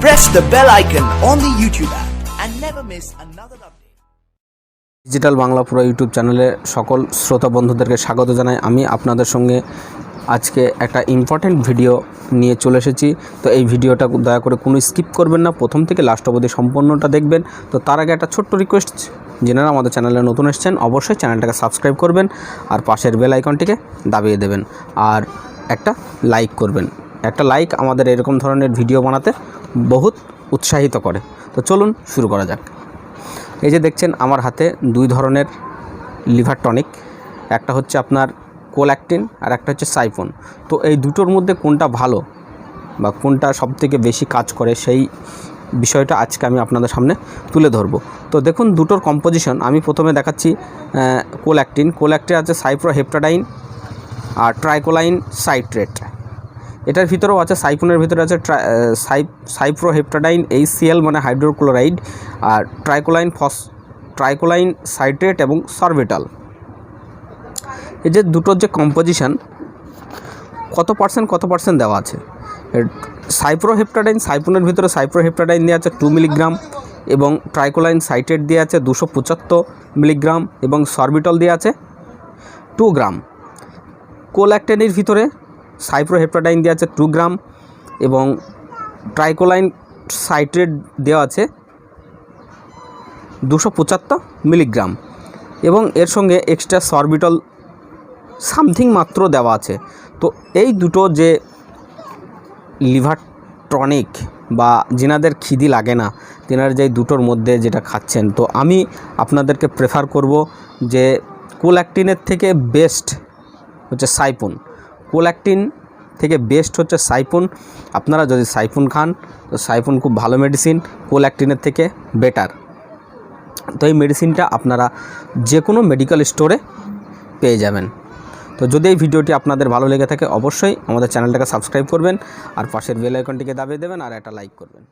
Press the bell icon on the YouTube app and never miss another update. Digital Bangla পুরো YouTube চ্যানেলে সকল শ্রোতা বন্ধুদেরকে স্বাগত জানাই। আমি আপনাদের সঙ্গে আজকে একটা ইম্পর্টেন্ট ভিডিও নিয়ে চলে এসেছি। তো এই ভিডিওটা দয়া করে কোনো স্কিপ করবেন না, প্রথম থেকে লাস্ট অবধি সম্পূর্ণটা দেখবেন। তো তার আগে একটা ছোট্ট রিকোয়েস্ট, যারা আমাদের চ্যানেলে নতুন এসেছেন অবশ্যই চ্যানেলটাকে সাবস্ক্রাইব করবেন আর পাশের বেল আইকনটিকে দাবিয়ে দেবেন আর একটা লাইক করবেন। একটা লাইক আমাদের এরকম ধরনের ভিডিও বানাতে বহুত উৎসাহিত করে। তো চলুন শুরু করা যাক। এই যে দেখছেন আমার হাতে দুই ধরনের লিভার টনিক, একটা হচ্ছে আপনার কোল্যাক্টিন আর একটা হচ্ছে সাইপন। তো এই দুটোর মধ্যে কোনটা ভালো বা কোনটা সবথেকে বেশি কাজ করে সেই বিষয়টা আজকে আমি আপনাদের সামনে তুলে ধরবো। তো দেখুন দুটোর কম্পোজিশন আমি প্রথমে দেখাচ্ছি। কোল্যাক্টিন আছে সাইপ্রোহেপ্টাডাইন আর ট্রাইকোলাইন সাইট্রেট। এটার ভিতরেও আছে, সাইপনের ভিতরে আছে সাইপ্রোহেপ্টাডাইন HCl মানে হাইড্রোক্লোরাইড, আর ট্রাইকোলাইন সাইট্রেট এবং সরবিটাল। এই যে দুটোর যে কম্পোজিশন কত পার্সেন্ট দেওয়া আছে। সাইপনের ভিতরে সাইপ্রোহেপ্টাডাইন দেওয়া আছে 2 মিলিগ্রাম এবং ট্রাইকোলাইন সাইট্রেট দেওয়া আছে 275 মিলিগ্রাম এবং সরবিটল দেওয়া আছে 2 গ্রাম। কোল্যাক্টিনের ভিতরে সাইপ্রোহেপ্টাডাইন দেওয়া আছে 2 গ্রাম এবং ট্রাইকোলাইন সাইট্রেট দেওয়া আছে 275 মিলিগ্রাম এবং এর সঙ্গে এক্সট্রা সরবিটল সামথিং মাত্র দেওয়া আছে। তো এই দুটো যে লিভার টনিক বা যিনাদের খিদি লাগে না তেনার যে দুটোর মধ্যে যেটা খাচ্ছেন, তো আমি আপনাদেরকে প্রেফার করব যে কোল্যাক্টিনের থেকে বেস্ট হচ্ছে সাইপন। কোল্যাক্টিন থেকে বেস্ট হচ্ছে সাইপন। আপনারা যদি সাইপন খান তো সাইপন খুব ভালো মেডিসিন, কোল্যাক্টিনের থেকে বেটার। তো এই মেডিসিনটা আপনারা যে কোনো মেডিকেল স্টোরে পেয়ে যাবেন। তো যদি এই ভিডিওটি আপনাদের ভালো লেগে থাকে অবশ্যই আমাদের চ্যানেলটাকে সাবস্ক্রাইব করবেন আর পাশের বেল আইকনটিকে দাবিয়ে দেবেন আর একটা লাইক করবেন।